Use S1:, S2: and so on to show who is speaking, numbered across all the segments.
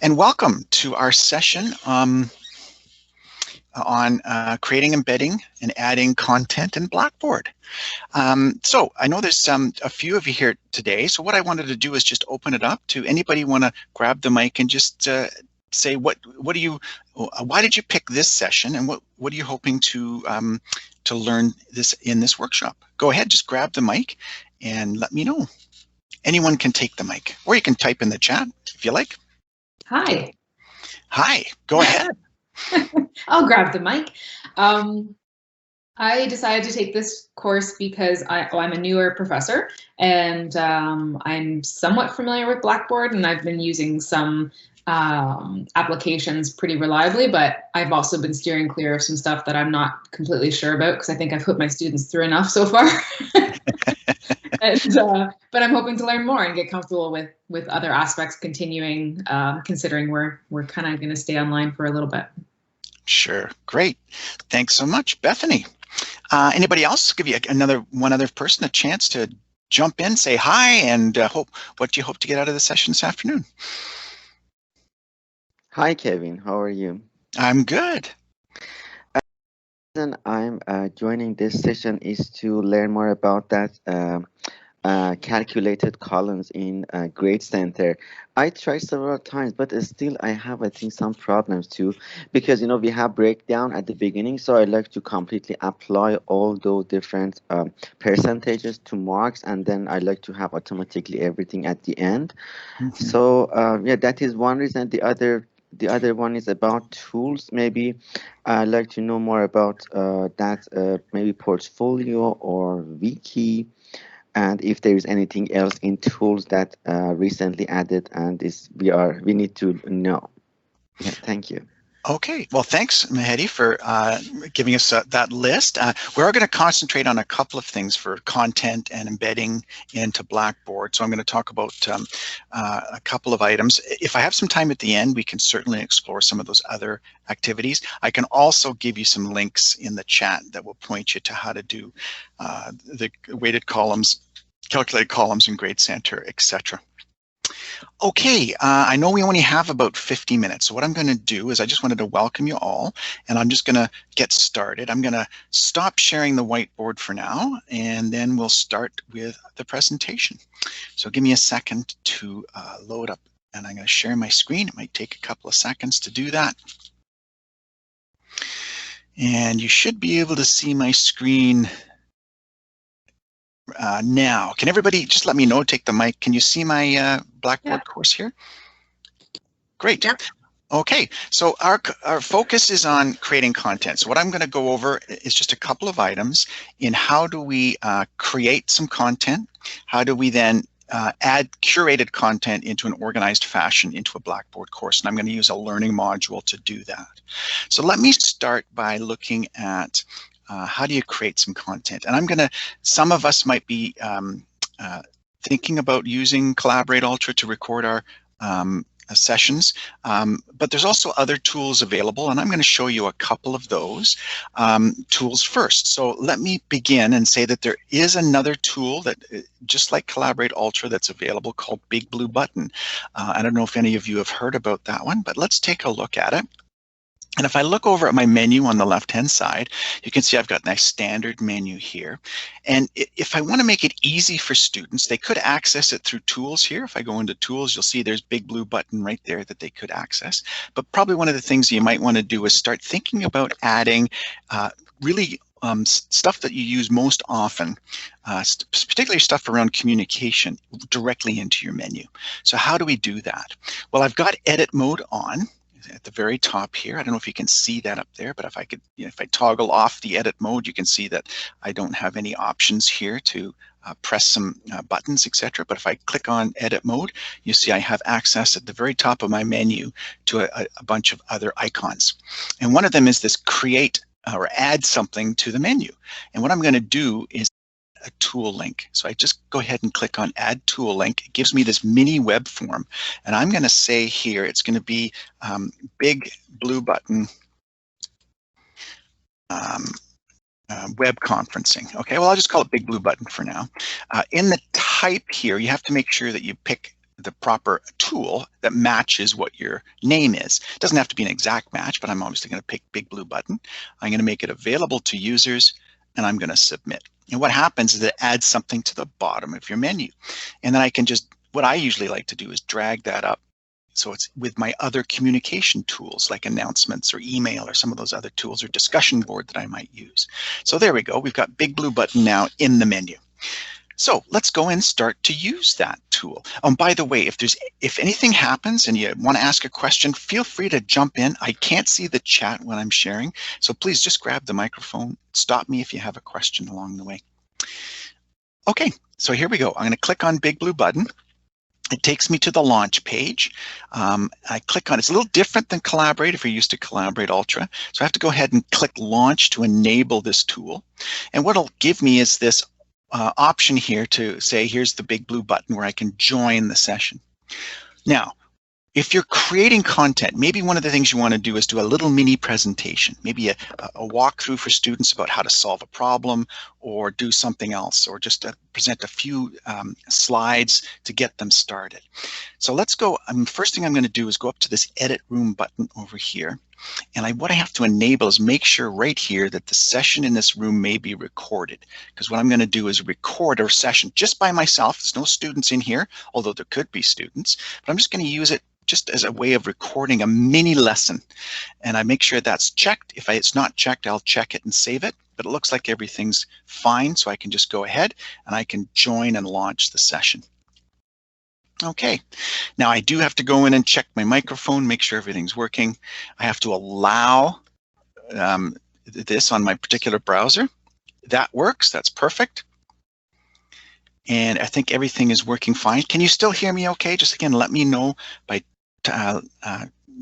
S1: And welcome to our session on creating, embedding, and adding content in Blackboard. So I know there's a few of you here today, so what I wanted to do is just open it up to anybody want to grab the mic and just say why did you pick this session, and what are you hoping to learn this in this workshop? Go ahead, just grab the mic and let me know. Anyone can take the mic, or you can type in the chat if you like.
S2: Hi.
S1: Hi, go ahead.
S2: I'll grab the mic. I decided to take this course because I'm a newer professor, and I'm somewhat familiar with Blackboard, and I've been using some applications pretty reliably, but I've also been steering clear of some stuff that I'm not completely sure about because I think I've put my students through enough so far. But I'm hoping to learn more and get comfortable with other aspects continuing, considering we're kind of going to stay online for a little bit.
S1: Sure. Great. Thanks so much, Bethany. Anybody else? Give you one other person a chance to jump in, say hi, and what do you hope to get out of the session this afternoon?
S3: Hi, Kevin. How are you?
S1: I'm good.
S3: The reason I'm joining this session is to learn more about that calculated columns in Grade Center. I tried several times, but still I have, I think, some problems too, because we have breakdown at the beginning, so I like to completely apply all those different percentages to marks, and then I like to have automatically everything at the end. So yeah, that is one reason. The other one is about tools. Maybe I'd like to know more about that, maybe portfolio or wiki, and if there is anything else in tools that recently added and we need to know. Yeah, thank you.
S1: Okay, well, thanks, Mehdi, for giving us that list. We're going to concentrate on a couple of things for content and embedding into Blackboard. So I'm going to talk about a couple of items. If I have some time at the end, we can certainly explore some of those other activities. I can also give you some links in the chat that will point you to how to do the weighted columns, calculated columns in Grade Center, etc. Okay, I know we only have about 50 minutes, so what I'm going to do is I just wanted to welcome you all, and I'm just going to get started. I'm going to stop sharing the whiteboard for now, and then we'll start with the presentation. So give me a second to load up, and I'm going to share my screen. It might take a couple of seconds to do that. And you should be able to see my screen now. Can everybody just let me know, take the mic. Can you see my Blackboard course here? Great.
S2: Yep.
S1: Okay, so our focus is on creating content. So what I'm going to go over is just a couple of items in how do we create some content, how do we then add curated content into an organized fashion into a Blackboard course, and I'm going to use a learning module to do that. So let me start by looking at how do you create some content. And some of us might be thinking about using Collaborate Ultra to record our sessions, but there's also other tools available, and I'm going to show you a couple of those tools first. So let me begin and say that there is another tool that, just like Collaborate Ultra, that's available called Big Blue Button. I don't know if any of you have heard about that one, but let's take a look at it. And if I look over at my menu on the left-hand side, you can see I've got my standard menu here. And if I want to make it easy for students, they could access it through tools here. If I go into tools, you'll see there's Big Blue Button right there that they could access. But probably one of the things you might want to do is start thinking about adding really stuff that you use most often, particularly stuff around communication, directly into your menu. So how do we do that? Well, I've got edit mode on at the very top here. I don't know if you can see that up there, but if I could, if I toggle off the edit mode, you can see that I don't have any options here to press some buttons, etc. But if I click on edit mode, you see I have access at the very top of my menu to a bunch of other icons. And one of them is this create or add something to the menu. And what I'm going to do is a tool link. So I just go ahead and click on add tool link. It gives me this mini web form, and I'm going to say here it's going to be Big Blue Button web conferencing. Okay, well, I'll just call it Big Blue Button for now. In the type here, you have to make sure that you pick the proper tool that matches what your name is. It doesn't have to be an exact match, but I'm obviously going to pick Big Blue Button. I'm going to make it available to users, and I'm going to submit. And what happens is it adds something to the bottom of your menu. And then I can just, what I usually like to do is drag that up so it's with my other communication tools like announcements or email or some of those other tools or discussion board that I might use. So there we go. We've got Big Blue Button now in the menu. So let's go and start to use that tool. By the way, if anything happens and you want to ask a question, feel free to jump in. I can't see the chat when I'm sharing, so please just grab the microphone. Stop me if you have a question along the way. Okay, so here we go. I'm going to click on Big Blue Button. It takes me to the launch page. I click on, it's a little different than Collaborate if you're used to Collaborate Ultra. So I have to go ahead and click Launch to enable this tool. And what it'll give me is this option here to say, here's the Big Blue Button where I can join the session. Now, if you're creating content, maybe one of the things you want to do is do a little mini presentation, maybe a walkthrough for students about how to solve a problem or do something else, or just present a few slides to get them started. So let's go. First thing I'm going to do is go up to this Edit Room button over here. And what I have to enable is make sure right here that the session in this room may be recorded. Because what I'm going to do is record a session just by myself. There's no students in here, although there could be students. But I'm just going to use it just as a way of recording a mini lesson. And I make sure that's checked. If it's not checked, I'll check it and save it. But it looks like everything's fine, so I can just go ahead and I can join and launch the session. Okay, now I do have to go in and check my microphone, make sure everything's working. I have to allow this on my particular browser. That works, that's perfect. And I think everything is working fine. Can you still hear me okay? Just again, let me know by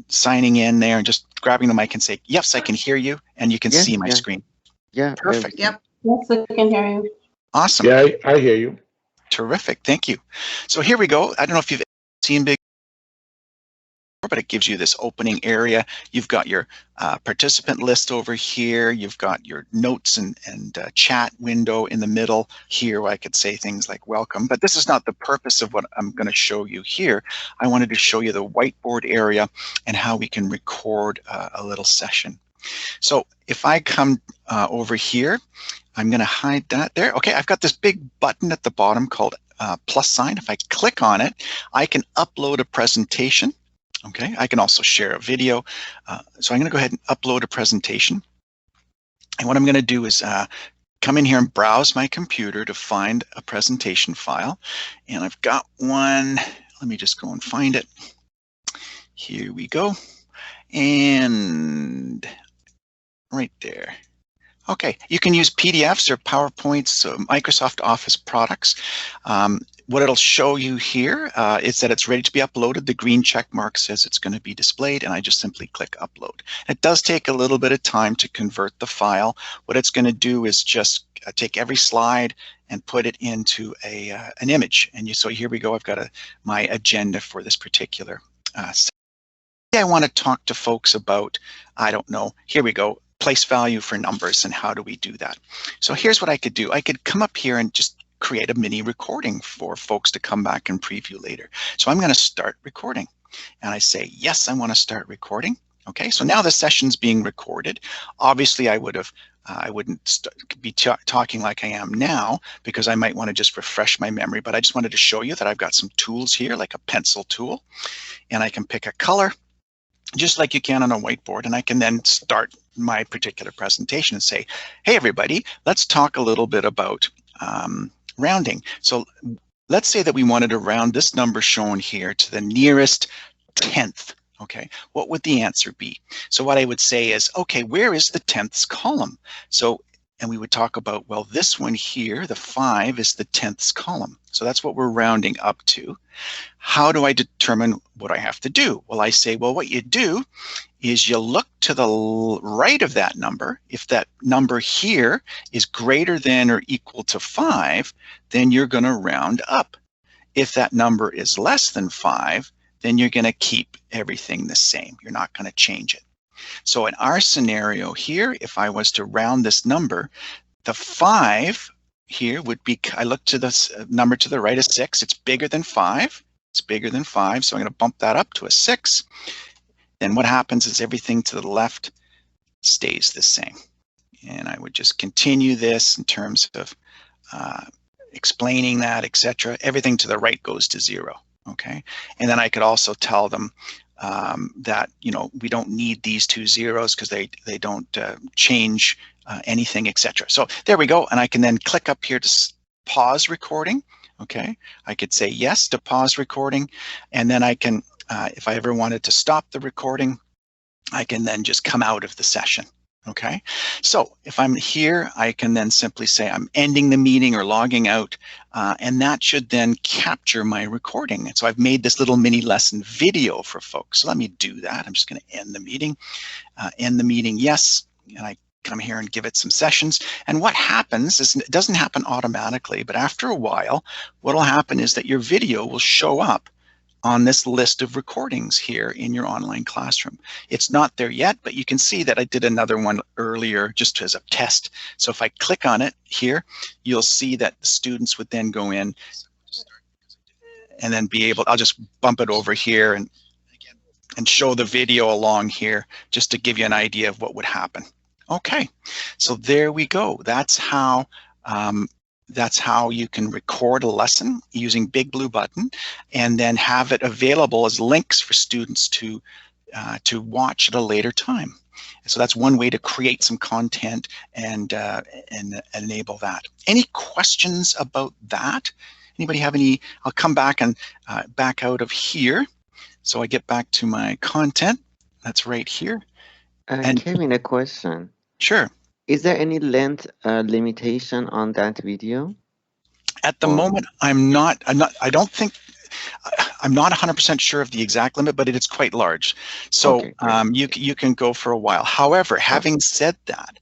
S1: signing in there and just grabbing the mic and say, yes, I can hear you, and you can see my screen. Yeah, perfect.
S4: Yep. Yes, I can hear you.
S1: Awesome.
S5: Yeah, I hear you.
S1: Terrific, thank you. So here we go. I don't know if you've seen Big, but it gives you this opening area. You've got your participant list over here. You've got your notes and chat window in the middle here where I could say things like welcome, but this is not the purpose of what I'm going to show you here. I wanted to show you the whiteboard area and how we can record a little session. So if I come over here, I'm going to hide that there. Okay, I've got this big button at the bottom called plus sign. If I click on it, I can upload a presentation. Okay, I can also share a video. So I'm going to go ahead and upload a presentation. And what I'm going to do is come in here and browse my computer to find a presentation file. And I've got one. Let me just go and find it. Here we go. And right there. Okay, you can use PDFs or PowerPoints, Microsoft Office products. What it'll show you here is that it's ready to be uploaded. The green check mark says it's going to be displayed, and I just simply click upload. It does take a little bit of time to convert the file. What it's going to do is just take every slide and put it into an image. And so here we go. I've got my agenda for this particular session. I want to talk to folks about, I don't know, here we go, place value for numbers and how do we do that. So here's what I could do. I could come up here and just create a mini recording for folks to come back and preview later. So I'm going to start recording and I say, yes, I want to start recording. Okay, so now the session's being recorded. Obviously I wouldn't be talking like I am now because I might want to just refresh my memory, but I just wanted to show you that I've got some tools here like a pencil tool, and I can pick a color just like you can on a whiteboard, and I can then start my particular presentation and say, hey everybody, let's talk a little bit about rounding. So let's say that we wanted to round this number shown here to the nearest 10th. Okay, what would the answer be? So what I would say is, okay, where is the 10ths column? So, and we would talk about, well, this one here, the 5 is the 10ths column. So that's what we're rounding up to. How do I determine what I have to do? Well, I say, well, what you do is you look to the right of that number. If that number here is greater than or equal to 5, then you're going to round up. If that number is less than 5, then you're going to keep everything the same. You're not going to change it. So in our scenario here, if I was to round this number, the 5 here would be, I look to this number to the right of 6, it's bigger than 5. It's bigger than 5, so I'm going to bump that up to a 6. Then what happens is everything to the left stays the same. And I would just continue this in terms of explaining that, etc. Everything to the right goes to 0. Okay, and then I could also tell them that, you know, we don't need these 2 zeros because they don't change anything, etc. So there we go, and I can then click up here to pause recording. Okay, I could say yes to pause recording, and then I can, if I ever wanted to stop the recording, I can then just come out of the session. Okay, so if I'm here, I can then simply say I'm ending the meeting or logging out, and that should then capture my recording. And so I've made this little mini lesson video for folks. So let me do that. I'm just going to end the meeting. Yes, and I come here and give it some sessions. And what happens is, it doesn't happen automatically, but after a while, what will happen is that your video will show up on this list of recordings here in your online classroom. It's not there yet, but you can see that I did another one earlier just as a test. So if I click on it here, you'll see that the students would then go in and then be able, I'll just bump it over here and show the video along here just to give you an idea of what would happen. Okay, so there we go. That's how you can record a lesson using Big Blue Button and then have it available as links for students to watch at a later time. So that's one way to create some content and enable that. Any questions about that? Anybody have any? I'll come back and back out of here. So I get back to my content. That's right here. And
S3: Kevin, a question.
S1: Sure.
S3: Is there any length limitation on that video?
S1: At the moment, I'm not 100% sure of the exact limit, but it is quite large. So
S3: okay,
S1: you can go for a while. However, having said that,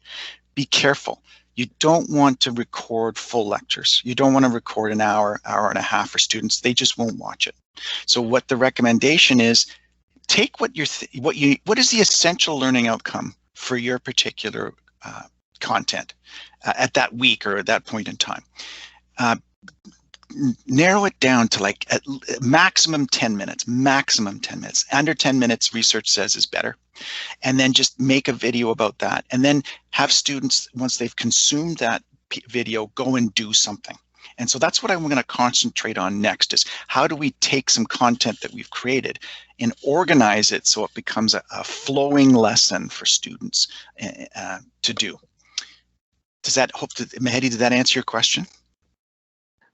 S1: be careful. You don't want to record full lectures. You don't want to record an hour, hour and a half for students. They just won't watch it. So what the recommendation is, take what is the essential learning outcome for your particular content at that week or at that point in time. Narrow it down to like at maximum 10 minutes, maximum 10 minutes. Under 10 minutes, research says is better. And then just make a video about that. And then have students, once they've consumed that video, go and do something. And so that's what I'm going to concentrate on next, is how do we take some content that we've created and organize it so it becomes a flowing lesson for students to do. Does that, Mehdi, did that answer your question?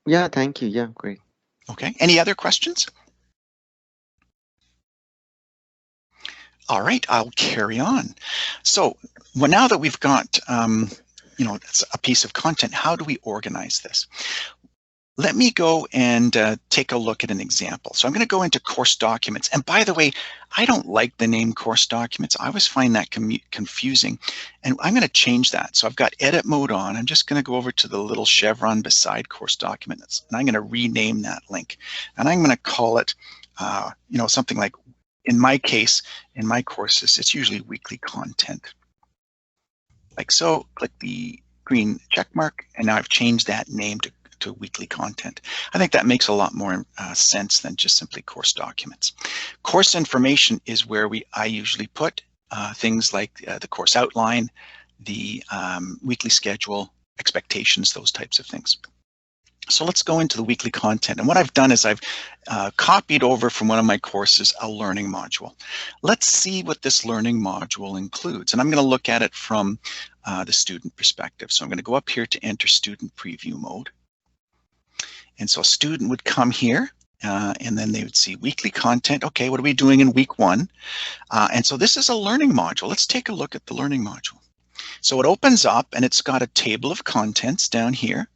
S3: Yeah, thank you. Yeah, great.
S1: Okay, any other questions? All right, I'll carry on. So now that we've got it's a piece of content, how do we organize this? Let me go and take a look at an example. So I'm going to go into course documents. And by the way, I don't like the name course documents. I always find that confusing. And I'm going to change that. So I've got edit mode on. I'm just going to go over to the little chevron beside course documents. And I'm going to rename that link. And I'm going to call it, something like, in my case, in my courses, it's usually weekly content. Like so, click the green check mark. And now I've changed that name to weekly content. I think that makes a lot more sense than just simply course documents. Course information is where I usually put things like the course outline, the weekly schedule, expectations, those types of things. So let's go into the weekly content. And what I've done is I've copied over from one of my courses a learning module. Let's see what this learning module includes. And I'm going to look at it from the student perspective. So I'm going to go up here to enter student preview mode. And so a student would come here and then they would see weekly content. Okay, what are we doing in week 1? And so this is a learning module. Let's take a look at the learning module. So it opens up and it's got a table of contents down here,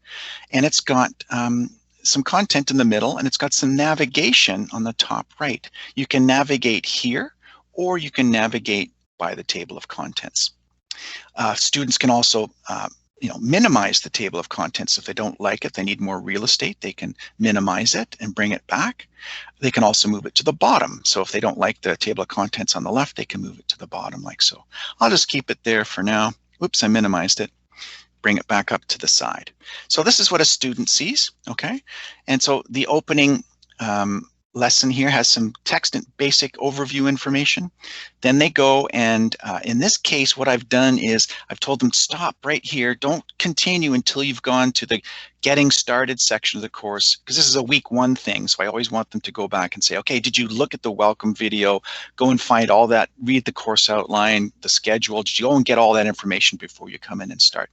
S1: and it's got some content in the middle, and it's got some navigation on the top right. You can navigate here, or you can navigate by the table of contents. Students can also minimize the table of contents. If they don't like it, they need more real estate, they can minimize it and bring it back. They can also move it to the bottom. So if they don't like the table of contents on the left, they can move it to the bottom like so. I'll just keep it there for now. Oops, I minimized it. Bring it back up to the side. So this is what a student sees, okay? And so the opening lesson here has some text and basic overview information. Then they go and in this case, what I've done is I've told them stop right here. Don't continue until you've gone to the getting started section of the course, because this is a week 1 thing. So I always want them to go back and say, okay, did you look at the welcome video? Go and find all that, read the course outline, the schedule. Did you go and get all that information before you come in and start?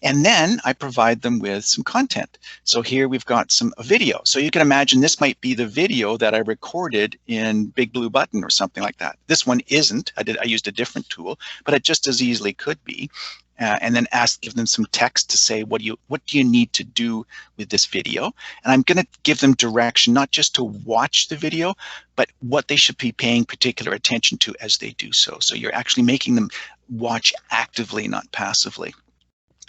S1: And then I provide them with some content. So here we've got a video. So you can imagine this might be the video that I recorded in Big Blue Button or something like that. This one isn't. I used a different tool, but it just as easily could be. And then give them some text to say, what do you need to do with this video? And I'm going to give them direction, not just to watch the video, but what they should be paying particular attention to as they do so. So you're actually making them watch actively, not passively.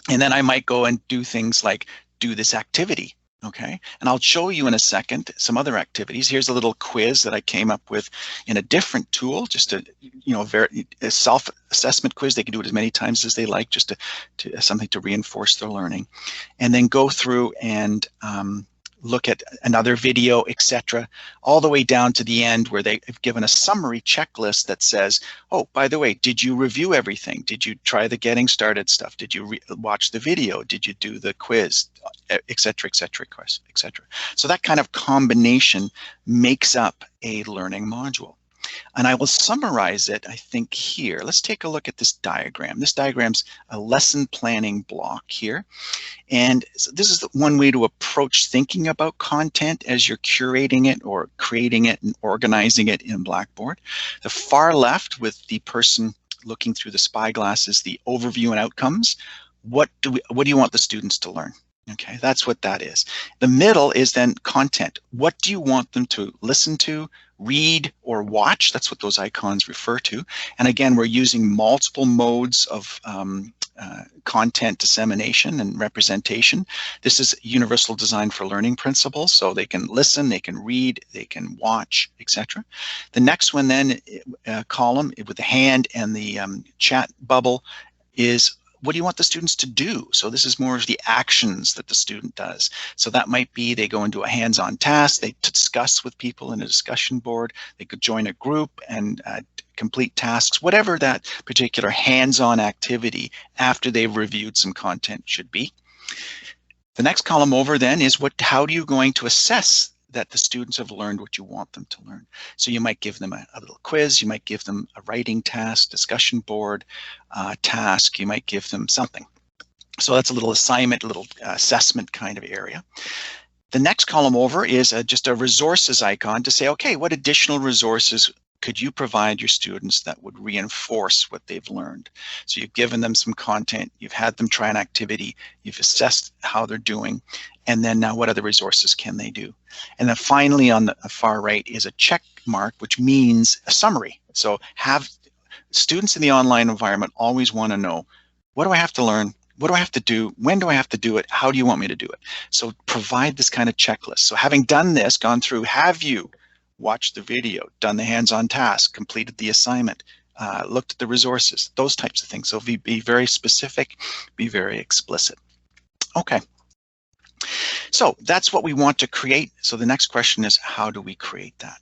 S1: And then I might go and do things like do this activity, okay? And I'll show you in a second some other activities. Here's a little quiz that I came up with in a different tool, just a self-assessment quiz. They can do it as many times as they like, just to something to reinforce their learning. And then go through and look at another video, etc., all the way down to the end where they've given a summary checklist that says, oh, by the way, did you review everything? Did you try the getting started stuff? Did you watch the video? Did you do the quiz, etc., etc., etc.? So that kind of combination makes up a learning module. And I will summarize it, I think, here. Let's take a look at this diagram. This diagram's a lesson planning block here. And so this is one way to approach thinking about content as you're curating it or creating it and organizing it in Blackboard. The far left, with the person looking through the spyglass, is the overview and outcomes. What do you want the students to learn? Okay, that's what that is. The middle is then content. What do you want them to listen to, read, or watch? That's what those icons refer to. And again, we're using multiple modes of content dissemination and representation. This is universal design for learning principles, so they can listen, they can read, they can watch, etc. The next one then, column with the hand and the chat bubble, is what do you want the students to do? So this is more of the actions that the student does. So that might be they go into a hands-on task, they discuss with people in a discussion board, they could join a group and complete tasks, whatever that particular hands-on activity after they've reviewed some content should be. The next column over then is how are you going to assess that the students have learned what you want them to learn. So you might give them a little quiz, you might give them a writing task, discussion board task, you might give them something. So that's a little assignment, a little assessment kind of area. The next column over is just a resources icon to say, okay, what additional resources could you provide your students that would reinforce what they've learned? So you've given them some content, you've had them try an activity, you've assessed how they're doing, and then now what other resources can they do? And then finally on the far right is a check mark, which means a summary. So have students in the online environment always want to know, what do I have to learn? What do I have to do? When do I have to do it? How do you want me to do it? So provide this kind of checklist. So having done this, gone through, have you watched the video, done the hands-on task, completed the assignment, looked at the resources, those types of things. So be very specific, be very explicit. Okay. So that's what we want to create. So the next question is, how do we create that?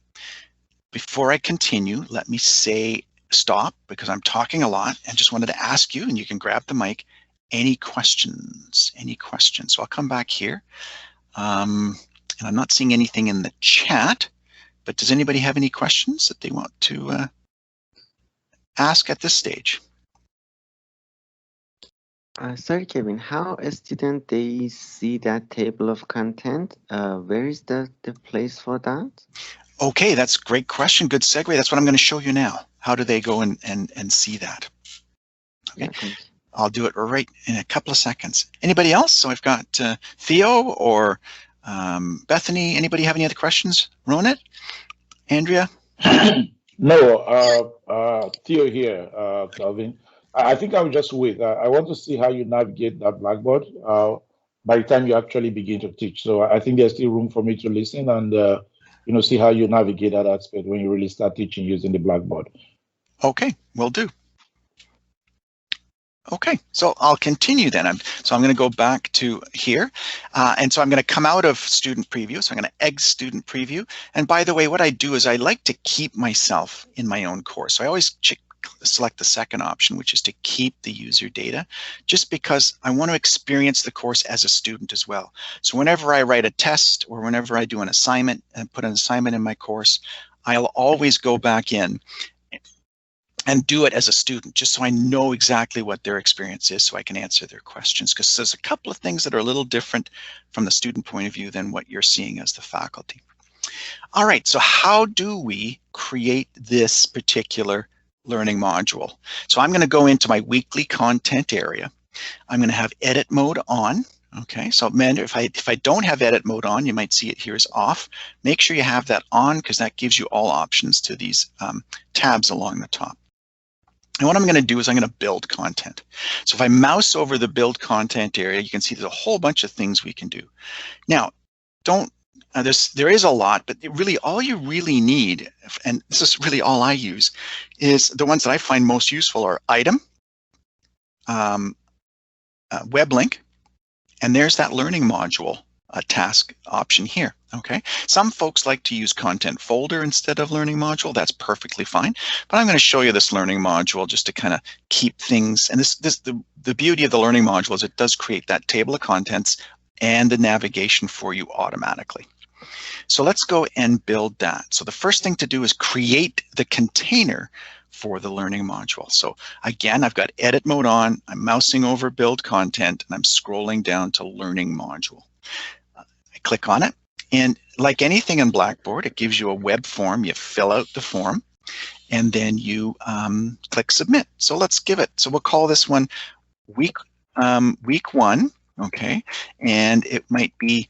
S1: Before I continue, let me say stop, because I'm talking a lot and just wanted to ask you, and you can grab the mic, any questions? Any questions? So I'll come back here. And I'm not seeing anything in the chat, but does anybody have any questions that they want to ask at this stage?
S3: Sorry, Kevin, how a student they see that table of content? Where is the place for that? Okay,
S1: that's a great question. Good segue. That's what I'm going to show you now. How do they go and see that? Okay, yeah, I'll do it right in a couple of seconds. Anybody else? So I've got Theo or Bethany. Anybody have any other questions? Ronit? Andrea?
S5: No, Theo here, Calvin. I think I will just wait. I want to see how you navigate that Blackboard by the time you actually begin to teach. So I think there's still room for me to listen and see how you navigate that aspect when you really start teaching using the Blackboard.
S1: Okay, will do. Okay, so I'll continue then. So I'm going to go back to here. And so I'm going to come out of student preview. So I'm going to exit student preview. And by the way, what I do is I like to keep myself in my own course. So I always select the second option, which is to keep the user data, just because I want to experience the course as a student as well. So whenever I write a test or whenever I do an assignment and put an assignment in my course, I'll always go back in and do it as a student, just so I know exactly what their experience is, so I can answer their questions, because there's a couple of things that are a little different from the student point of view than what you're seeing as the faculty. All right, so how do we create this particular learning module? So I'm going to go into my weekly content area. I'm going to have edit mode on. Okay, so if I don't have edit mode on, you might see it here is off. Make sure you have that on, because that gives you all options to these tabs along the top. And what I'm going to do is I'm going to build content. So if I mouse over the build content area, you can see there's a whole bunch of things we can do. Now, there is a lot, but really all you really need, and this is really all I use, is the ones that I find most useful are item, web link, and there's that learning module task option here. Okay, some folks like to use content folder instead of learning module. That's perfectly fine, but I'm going to show you this learning module just to kind of keep things. And the beauty of the learning module is it does create that table of contents and the navigation for you automatically. So let's go and build that. So the first thing to do is create the container for the learning module. So again, I've got edit mode on, I'm mousing over build content, and I'm scrolling down to learning module. I click on it, and like anything in Blackboard, it gives you a web form. You fill out the form, and then you click submit. So let's give it. So we'll call this one week 1, okay? And it might be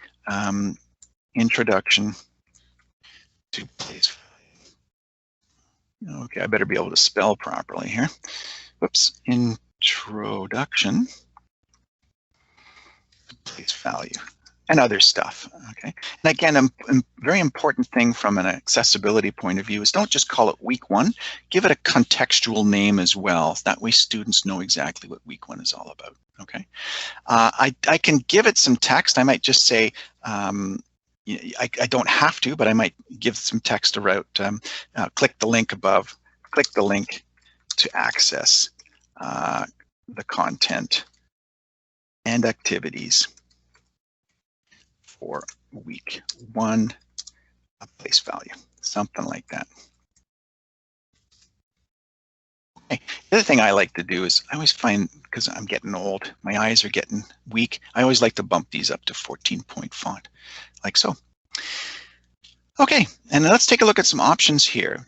S1: introduction to place. Okay, I better be able to spell properly here. Whoops, introduction to place value and other stuff, okay? And again, a very important thing from an accessibility point of view is don't just call it week 1, give it a contextual name as well. That way students know exactly what week 1 is all about, okay? I can give it some text. I might just say, I don't have to, but I might give some text about click the link above, click the link to access the content and activities for week 1, a place value, something like that. Okay. The other thing I like to do is I always find, because I'm getting old, my eyes are getting weak, I always like to bump these up to 14-point font, like so. Okay, and let's take a look at some options here.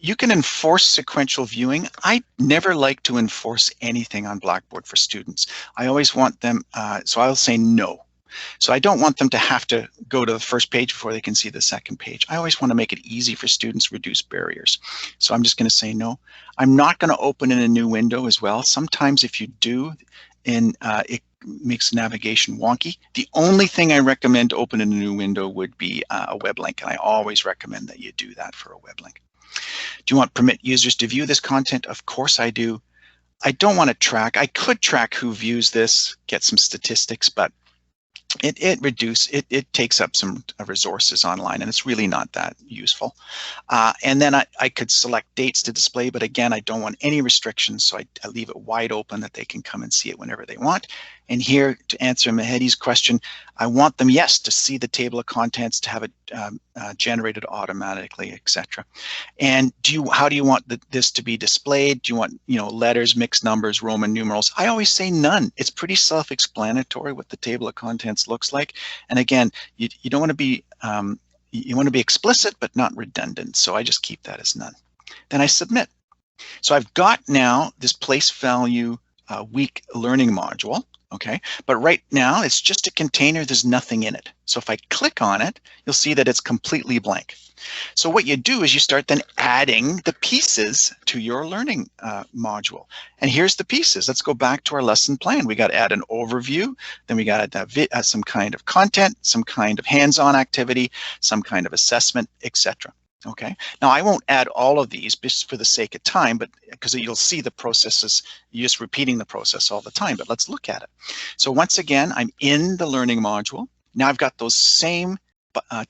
S1: You can enforce sequential viewing. I never like to enforce anything on Blackboard for students. I always want them, so I'll say no. So I don't want them to have to go to the first page before they can see the second page. I always want to make it easy for students, reduce barriers. So I'm just going to say no. I'm not going to open in a new window as well. Sometimes if you do, it makes navigation wonky. The only thing I recommend to open in a new window would be a web link, and I always recommend that you do that for a web link. Do you want permit users to view this content? Of course I do. I don't want to track. I could track who views this, get some statistics, but it takes up some resources online, and it's really not that useful. And then I could select dates to display, but again, I don't want any restrictions, so I leave it wide open that they can come and see it whenever they want. And here, to answer Mehedi's question, I want them, yes, to see the table of contents, to have it generated automatically, etc. And how do you want this to be displayed? Do you want letters, mixed numbers, Roman numerals? I always say none. It's pretty self-explanatory what the table of contents looks like. And again, you don't want to be you want to be explicit but not redundant. So I just keep that as none. Then I submit. So I've got now this place value week learning module. Okay, but right now it's just a container, there's nothing in it. So if I click on it, you'll see that it's completely blank. So what you do is you start then adding the pieces to your learning module. And here's the pieces. Let's go back to our lesson plan. We got to add an overview, then we got to add some kind of content, some kind of hands-on activity, some kind of assessment, etc. Okay, now I won't add all of these just for the sake of time, but because you'll see the processes, you're just repeating the process all the time, but let's look at it. So once again, I'm in the learning module. Now I've got those same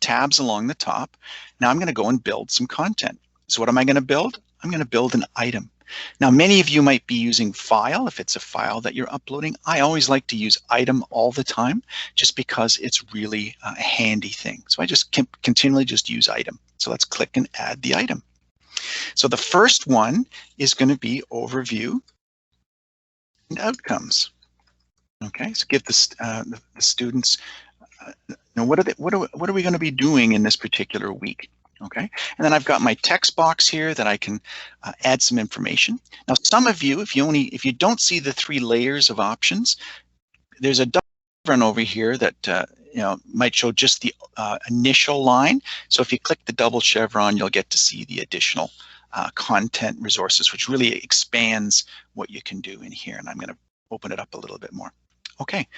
S1: tabs along the top. Now I'm going to go and build some content. So what am I going to build? I'm going to build an item. Now, many of you might be using file if it's a file that you're uploading. I always like to use item all the time just because it's really a handy thing. So I just continually just use item. So let's click and add the item. So the first one is going to be overview and outcomes. Okay, so give the students, what are we going to be doing in this particular week? Okay, and then I've got my text box here that I can add some information. Now, some of you, if you don't see the 3 layers of options, there's a double chevron over here that might show just the initial line. So if you click the double chevron, you'll get to see the additional content resources, which really expands what you can do in here. And I'm going to open it up a little bit more. Okay,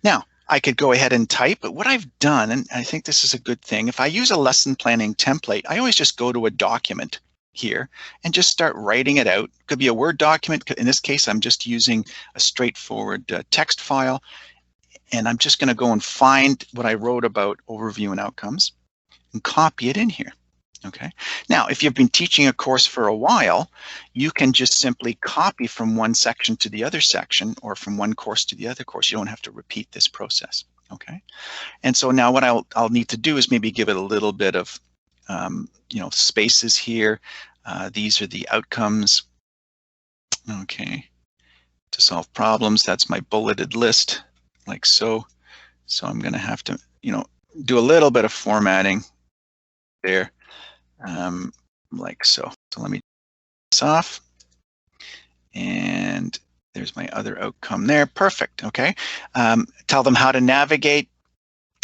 S1: now I could go ahead and type, but what I've done, and I think this is a good thing, if I use a lesson planning template, I always just go to a document here and just start writing it out. It could be a Word document. In this case, I'm just using a straightforward text file, and I'm just going to go and find what I wrote about overview and outcomes and copy it in here. Okay. Now, if you've been teaching a course for a while, you can just simply copy from one section to the other section or from one course to the other course. You don't have to repeat this process. Okay. And so now what I'll need to do is maybe give it a little bit of, spaces here. These are the outcomes. Okay. To solve problems, that's my bulleted list, like so. So I'm going to have to, do a little bit of formatting there. Like so. So let me turn this off. And there's my other outcome there. Perfect. Okay. Tell them how to navigate.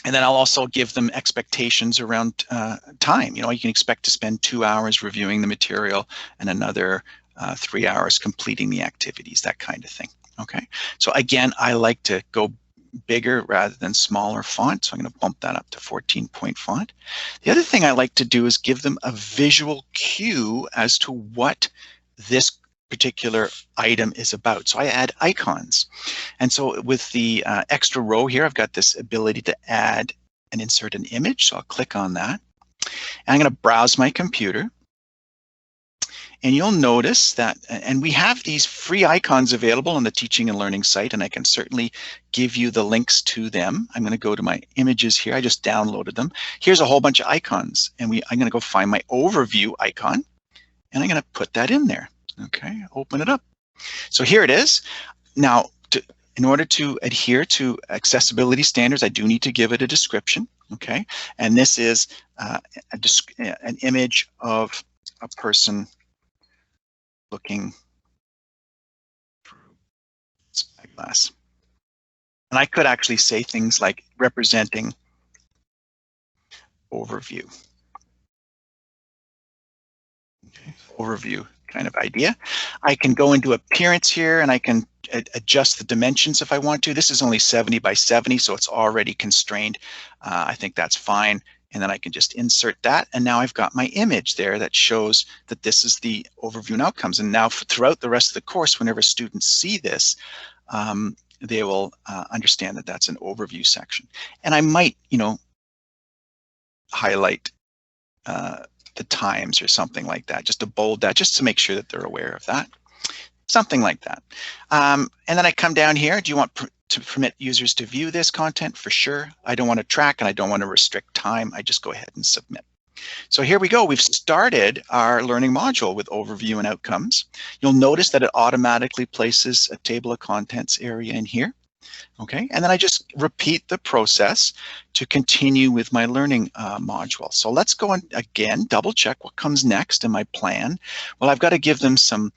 S1: And then I'll also give them expectations around time. You can expect to spend 2 hours reviewing the material and another 3 hours completing the activities, that kind of thing. Okay. So again, I like to go bigger rather than smaller font. So I'm going to bump that up to 14-point font. The other thing I like to do is give them a visual cue as to what this particular item is about. So I add icons. And so with the extra row here, I've got this ability to add and insert an image. So I'll click on that. And I'm going to browse my computer. And you'll notice that, and we have these free icons available on the Teaching and Learning site, and I can certainly give you the links to them. I'm going to go to my images here. I just downloaded them. Here's a whole bunch of icons, and I'm going to go find my overview icon, and I'm going to put that in there. Okay, open it up. So here it is. Now, in order to adhere to accessibility standards, I do need to give it a description. Okay, and this is an image of a person looking for spyglass. And I could actually say things like representing overview. Okay. Overview kind of idea. I can go into appearance here and I can adjust the dimensions if I want to. This is only 70 by 70, so it's already constrained. I think that's fine. And then I can just insert that. And now I've got my image there that shows that this is the overview and outcomes. And now throughout the rest of the course, whenever students see this, they will understand that that's an overview section. And I might, highlight the times or something like that, just to bold that, just to make sure that they're aware of that. Something like that. And then I come down here. Do you want to permit users to view this content? For sure. I don't want to track and I don't want to restrict time. I just go ahead and submit. So here we go. We've started our learning module with overview and outcomes. You'll notice that it automatically places a table of contents area in here. Okay, and then I just repeat the process to continue with my learning module. So let's go and again double check what comes next in my plan. Well, I've got to give them some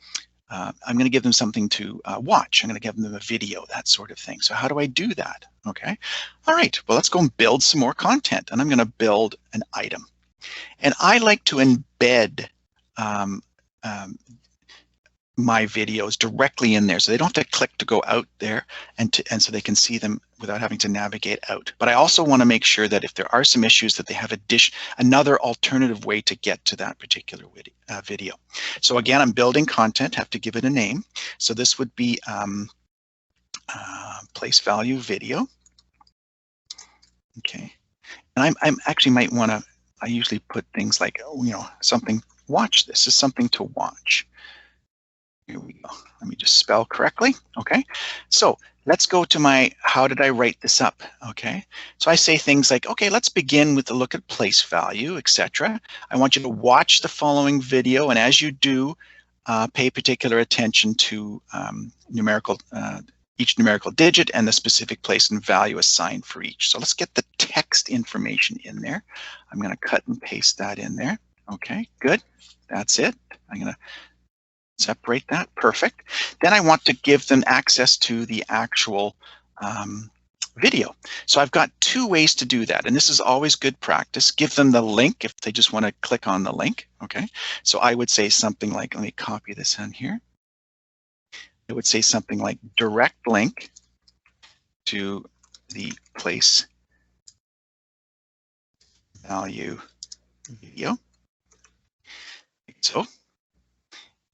S1: I'm going to give them something to watch. I'm going to give them a video, that sort of thing. So how do I do that? Okay. All right. Well, let's go and build some more content. And I'm going to build an item. And I like to embed my videos directly in there, so they don't have to click to go out there, and so they can see them without having to navigate out. But I also want to make sure that if there are some issues, that they have another alternative way to get to that particular video. So again, I'm building content, have to give it a name. So this would be place value video. Okay, and I'm actually might want to. I usually put things like, you know, something. Watch this. Is something to watch. Here we go. Let me just spell correctly. Okay, so let's go to my, how did I write this up? Okay, so I say things like, okay, let's begin with a look at place value, etc. I want you to watch the following video, and as you do, pay particular attention to each numerical digit and the specific place and value assigned for each. So let's get the text information in there. I'm going to cut and paste that in there. Okay, good. That's it. I'm going to separate that. Perfect. Then I want to give them access to the actual video. So I've got two ways to do that, and this is always good practice. Give them the link if they just want to click on the link. Okay, so I would say something like, let me copy this in here. I would say something like direct link to the place value video. So,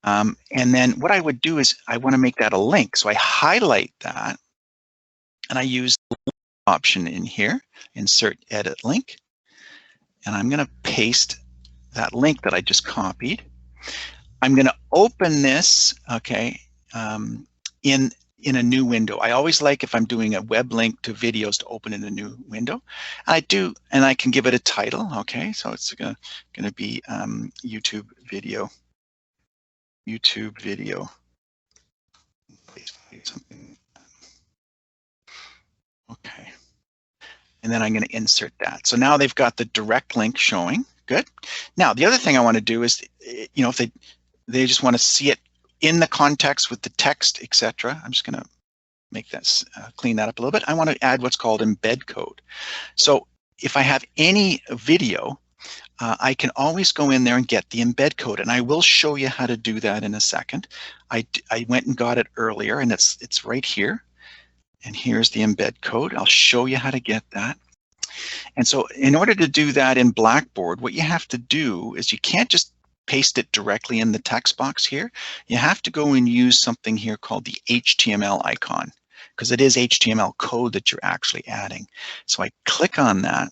S1: and then what I would do is I want to make that a link. So I highlight that and I use the option in here, insert edit link. And I'm going to paste that link that I just copied. I'm going to open this, okay, in a new window. I always like, if I'm doing a web link to videos, to open in a new window. I do, and I can give it a title. Okay, so it's going to be YouTube video. Something. Okay, and then I'm going to insert that. So now they've got the direct link showing. Good. Now the other thing I want to do is, you know, if they just want to see it in the context with the text, etc. I'm just going to make that clean that up a little bit. I want to add what's called embed code. So if I have any video, I can always go in there and get the embed code, and I will show you how to do that in a second. I went and got it earlier, and it's right here. And here's the embed code. I'll show you how to get that. And so in order to do that in Blackboard, what you have to do is, you can't just paste it directly in the text box here. You have to go and use something here called the HTML icon, because it is HTML code that you're actually adding. So I click on that,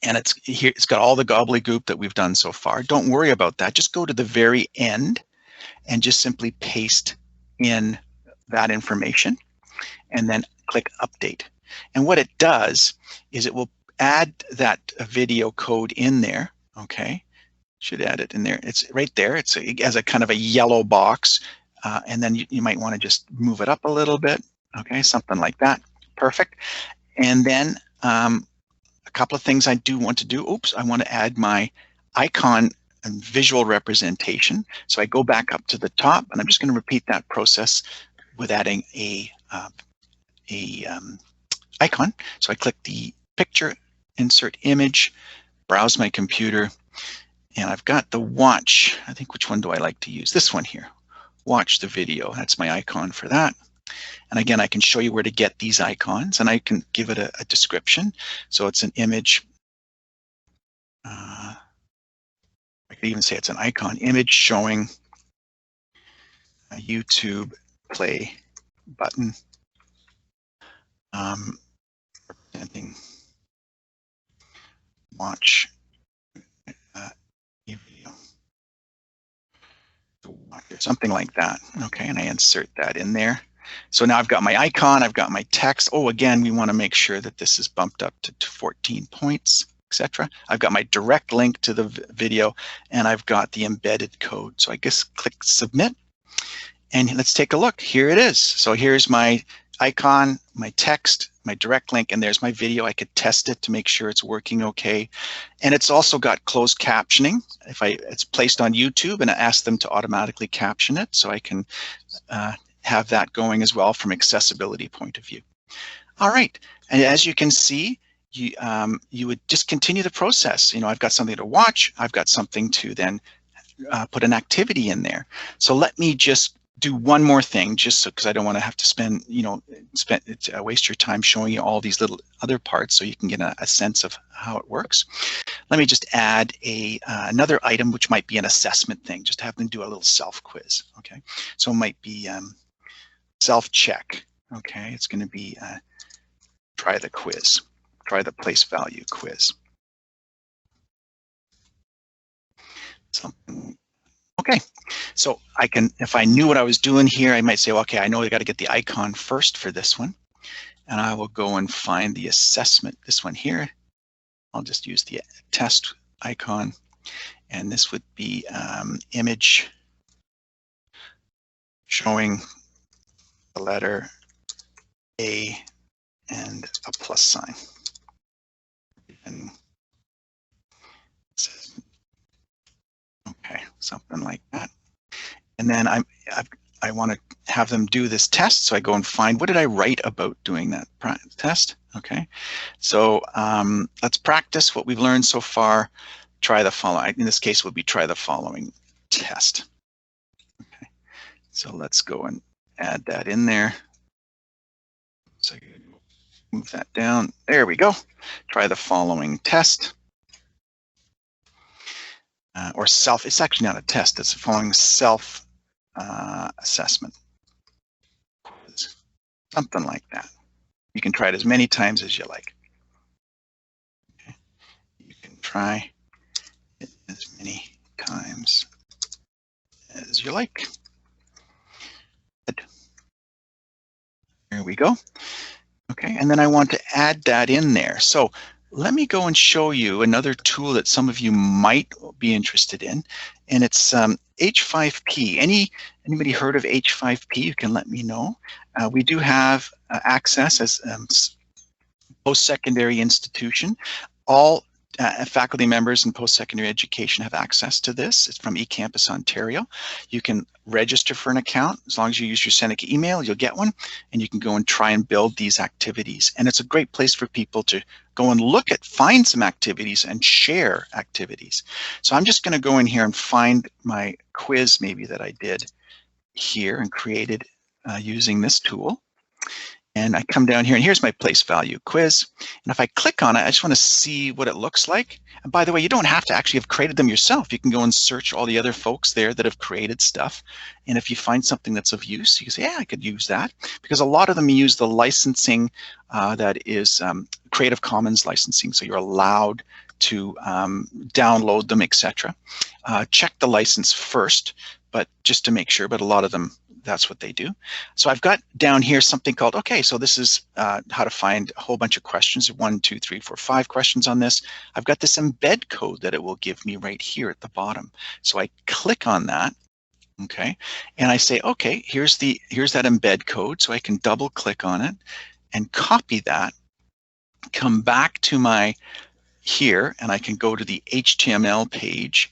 S1: and it's here. It's got all the gobbledygook that we've done so far. Don't worry about that. Just go to the very end and just simply paste in that information, and then click update. And what it does is it will add that video code in there. Okay, should add it in there. It's right there. It has a kind of a yellow box, and then you might want to just move it up a little bit. Okay, something like that. Perfect. And then a couple of things I do want to do. Oops, I want to add my icon and visual representation. So I go back up to the top, and I'm just going to repeat that process with adding a icon. So I click the picture, insert image, browse my computer, and I've got the watch. I think, which one do I like to use? This one here. Watch the video. That's my icon for that. And again, I can show you where to get these icons, and I can give it a description. So it's an image. I could even say it's an icon image showing a YouTube play button, representing watch video, something like that. Okay, and I insert that in there. So now I've got my icon, I've got my text. Oh, again, we want to make sure that this is bumped up to 14 points, etc. I've got my direct link to the video, and I've got the embedded code. So I just click submit, and let's take a look. Here it is. So here's my icon, my text, my direct link, and there's my video. I could test it to make sure it's working okay. And it's also got closed captioning. It's placed on YouTube, and I ask them to automatically caption it, so I can have that going as well from accessibility point of view. All right, and as you can see, you would just continue the process. You know, I've got something to watch, I've got something to then put an activity in there. So let me just do one more thing, just so, because I don't want to have to spend, waste your time showing you all these little other parts, so you can get a sense of how it works. Let me just add another item, which might be an assessment thing. Just have them do a little self-quiz. Okay, so it might be self-check. Okay, it's going to be try the quiz, try the place value quiz. Something. Okay, so I can, if I knew what I was doing here, I might say, well, okay, I know I got to get the icon first for this one, and I will go and find the assessment. This one here, I'll just use the test icon, and this would be image showing the letter A and a plus sign. And okay, something like that. And then I want to have them do this test, so I go and find, what did I write about doing that test? Okay, so let's practice what we've learned so far. Try the following. In this case, would be try the following test. Okay, so let's go and add that in there. So move that down. There we go. Try the following test. Or self, it's actually not a test, it's the following self assessment. Something like that. You can try it as many times as you like. Okay. You can try it as many times as you like. Good. There we go. Okay, and then I want to add that in there. So let me go and show you another tool that some of you might be interested in, and it's H5P. Anybody heard of H5P? You can let me know. We do have access as post-secondary institution. All faculty members in post-secondary education have access to this. It's from eCampus Ontario. You can register for an account. As long as you use your Seneca email, you'll get one, and you can go and try and build these activities. And it's a great place for people to go and look at, find some activities and share activities. So I'm just going to go in here and find my quiz maybe that I did here and created using this tool. And I come down here, and here's my place value quiz. And if I click on it, I just want to see what it looks like. And by the way, you don't have to actually have created them yourself. You can go and search all the other folks there that have created stuff. And if you find something that's of use, you can say, yeah, I could use that. Because a lot of them use the licensing that is Creative Commons licensing. So you're allowed to download them, etc. Check the license first, but just to make sure. But a lot of them, that's what they do. So I've got down here something called, okay, so this is how to find a whole bunch of questions, 1, 2, 3, 4, 5 questions on this. I've got this embed code that it will give me right here at the bottom. So I click on that, okay, and I say, okay, here's that embed code. So I can double click on it and copy that, come back to my here, and I can go to the HTML page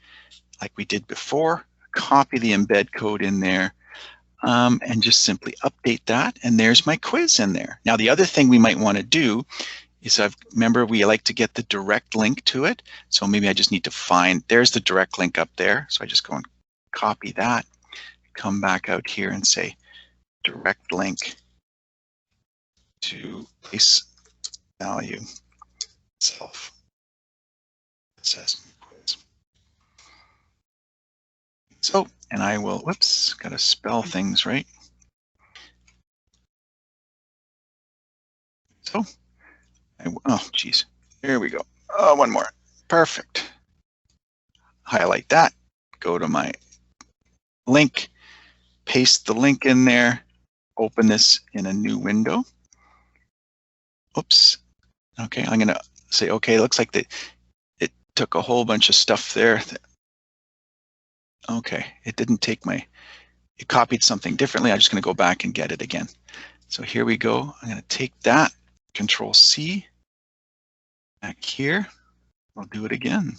S1: like we did before, copy the embed code in there, and just simply update that, and there's my quiz in there. Now the other thing we might want to do is, remember we like to get the direct link to it, so maybe I just need to find, there's the direct link up there, so I just go and copy that, come back out here and say direct link to place value self assessment quiz. So, and I will, whoops, got to spell things right. So, oh, geez, here we go. Oh, one more. Perfect. Highlight that, go to my link, paste the link in there, open this in a new window. Oops. Okay, I'm going to say, okay, looks like it took a whole bunch of stuff there. Okay, it didn't take it copied something differently. I'm just going to go back and get it again. So here we go. I'm going to take that, Control C, back here. I'll do it again.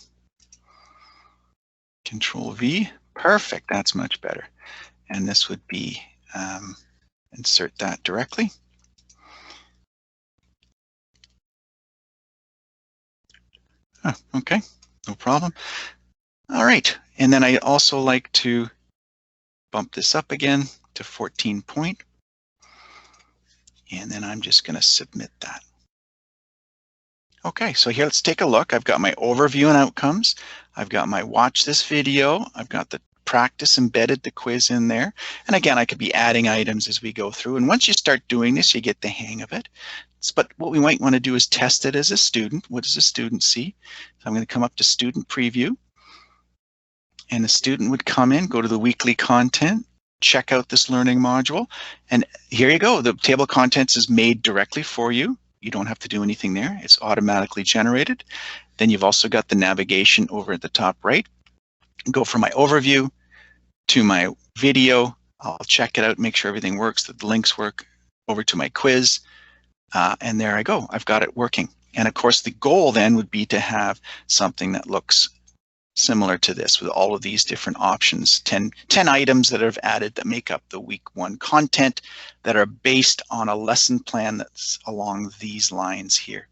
S1: Control V, perfect, that's much better. And this would be, insert that directly. Oh, okay, no problem. All right, And then I also like to bump this up again to 14 point. And then I'm just going to submit that. Okay, so here let's take a look. I've got my overview and outcomes. I've got my watch this video. I've got the practice embedded, the quiz in there. And again, I could be adding items as we go through. And once you start doing this, you get the hang of it. But what we might want to do is test it as a student. What does a student see? So I'm going to come up to student preview. And the student would come in, go to the weekly content, check out this learning module. And here you go. The table of contents is made directly for you. You don't have to do anything there. It's automatically generated. Then you've also got the navigation over at the top right. Go from my overview to my video. I'll check it out, make sure everything works, that the links work, over to my quiz. And there I go. I've got it working. And of course, the goal then would be to have something that looks similar to this with all of these different options, 10 items that I've added that make up the week 1 content that are based on a lesson plan that's along these lines here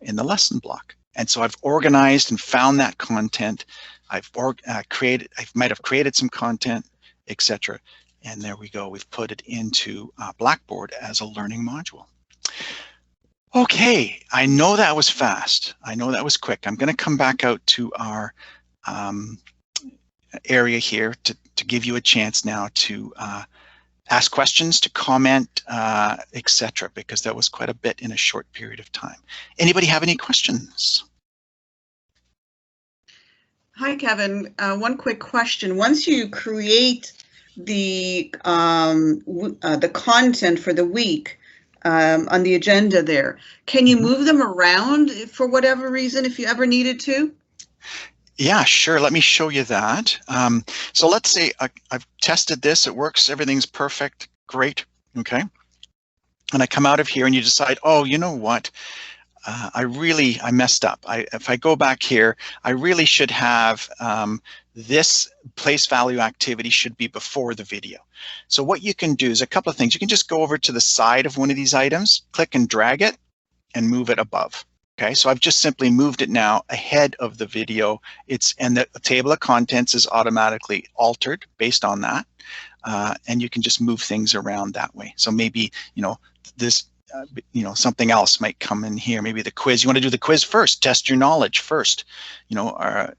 S1: in the lesson block. And so I've organized and found that content. I might have created some content, etc. And there we go. We've put it into Blackboard as a learning module. Okay, I know that was fast. I know that was quick. I'm going to come back out to our area here to give you a chance now to ask questions, to comment, etc., because that was quite a bit in a short period of time. Anybody have any questions?
S6: Hi, Kevin. One quick question. Once you create the content for the week, on the agenda there, can you move them around for whatever reason if you ever needed to?
S1: Yeah, sure. Let me show you that. So let's say I've tested this. It works. Everything's perfect. Great. Okay. And I come out of here and you decide, oh, you know what? I messed up. If I go back here, I really should have this place value activity should be before the video. So what you can do is a couple of things. You can just go over to the side of one of these items, click and drag it, and move it above. Okay, so I've just simply moved it now ahead of the video. And the table of contents is automatically altered based on that. And you can just move things around that way. So maybe, this something else might come in here. Maybe the quiz. You want to do the quiz first, test your knowledge first,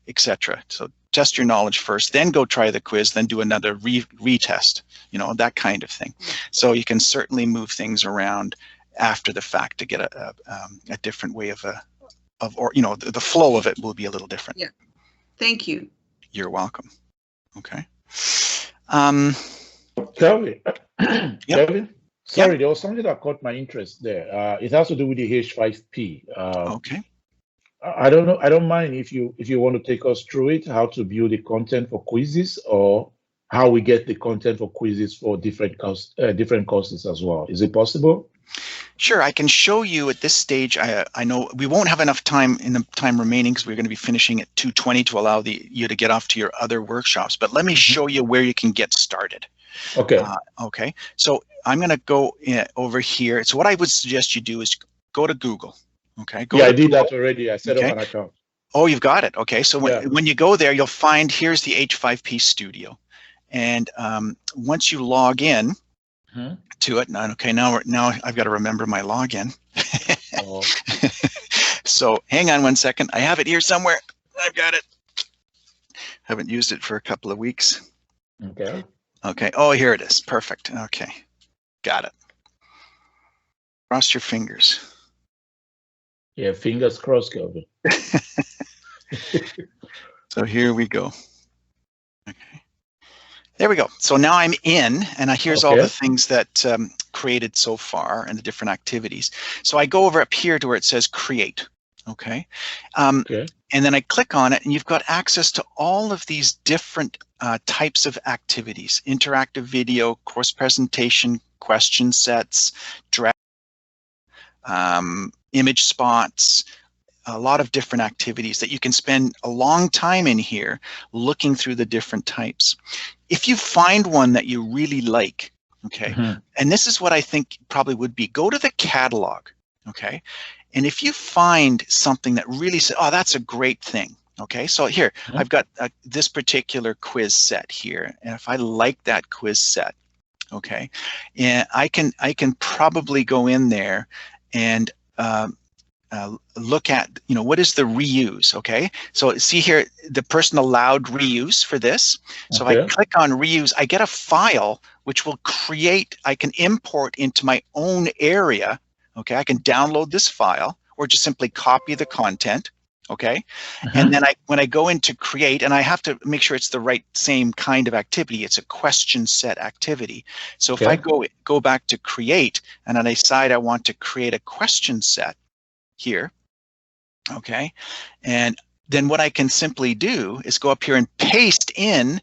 S1: etc. So test your knowledge first, then go try the quiz, then do another retest, that kind of thing. So you can certainly move things around after the fact to get a different way the flow of it will be a little different.
S6: Yeah. Thank you.
S1: You're welcome. Okay.
S5: Kelvin.
S1: Yep.
S5: Kelvin? Sorry, there was something that caught my interest there. It has to do with the H5P.
S1: Okay.
S5: I don't know. I don't mind if you want to take us through it, how to build the content for quizzes, or how we get the content for quizzes for different courses as well. Is it possible?
S1: Sure, I can show you at this stage. I know we won't have enough time in the time remaining because we're going to be finishing at 2:20 to allow you to get off to your other workshops. But let me show you where you can get started.
S5: Okay.
S1: Okay. So I'm going to go over here. So what I would suggest you do is go to Google. Okay.
S5: I did that already. I set up an account.
S1: Oh, you've got it. Okay. So when you go there, you'll find here's the H5P Studio, and once you log in to it, now I've got to remember my login.
S5: Oh.
S1: So hang on one second. I have it here somewhere. I've got it. Haven't used it for a couple of weeks.
S5: Okay.
S1: Okay. Oh, here it is. Perfect. Okay. Got it. Cross your fingers.
S5: Yeah, fingers crossed, Kelvin.
S1: So here we go. Okay. There we go. So now I'm in, and here's all the things that created so far and the different activities. So I go over up here to where it says create. Okay. And then I click on it, and you've got access to all of these different types of activities: interactive video, course presentation, question sets, draft, image spots, a lot of different activities that you can spend a long time in here looking through the different types. If you find one that you really like, okay, and this is what I think probably would be, go to the catalog, okay, and if you find something that really says, oh, that's a great thing, Okay, so here I've got this particular quiz set here, and if I like that quiz set, okay, and I can probably go in there and look at, what is the reuse, okay? So see here, the person allowed reuse for this. So if I click on reuse, I get a file which will create, I can import into my own area, okay? I can download this file or just simply copy the content, okay? And then when I go into create, and I have to make sure it's the right same kind of activity, it's a question set activity. So if I go back to create, and then I decide I want to create a question set, here, okay, and then what I can simply do is go up here and paste in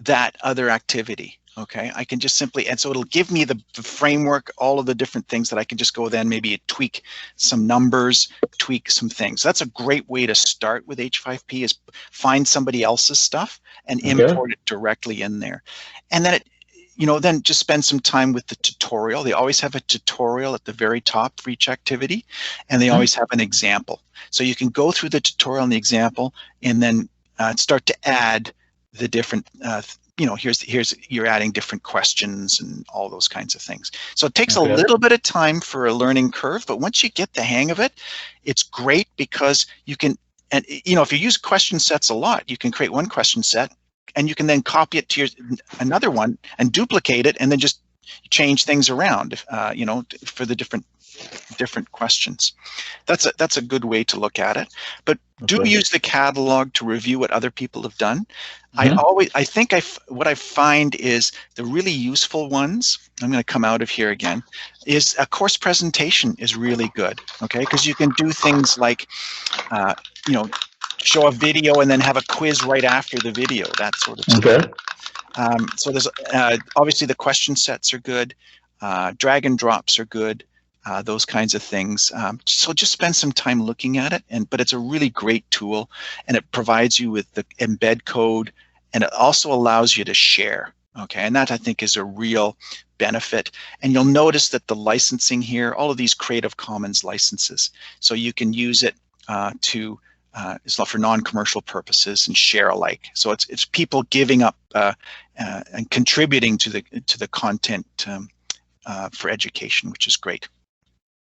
S1: that other activity, okay. I can just simply, and so it'll give me the framework, all of the different things that I can just go then maybe tweak some numbers, tweak some things. So that's a great way to start with H5P, is find somebody else's stuff and import it directly in there. And then then just spend some time with the tutorial. They always have a tutorial at the very top for each activity, and they always have an example. So you can go through the tutorial and the example, and then start to add the different, here's you're adding different questions and all those kinds of things. So it takes a little bit of time for a learning curve, but once you get the hang of it, it's great because you can, and if you use question sets a lot, you can create one question set, and you can then copy it to another one and duplicate it, and then just change things around, for the different questions. That's a good way to look at it. But do use the catalog to review what other people have done. What I find is the really useful ones, I'm going to come out of here again, is a course presentation is really good, okay? Because you can do things like, show a video and then have a quiz right after the video, that sort of stuff. So there's obviously the question sets are good, drag and drops are good, those kinds of things. So just spend some time looking at it, but it's a really great tool, and it provides you with the embed code, and it also allows you to share. Okay, and that I think is a real benefit. And you'll notice that the licensing here, all of these Creative Commons licenses, so you can use it it's not for non-commercial purposes and share alike. So it's people giving up and contributing to the content for education, which is great.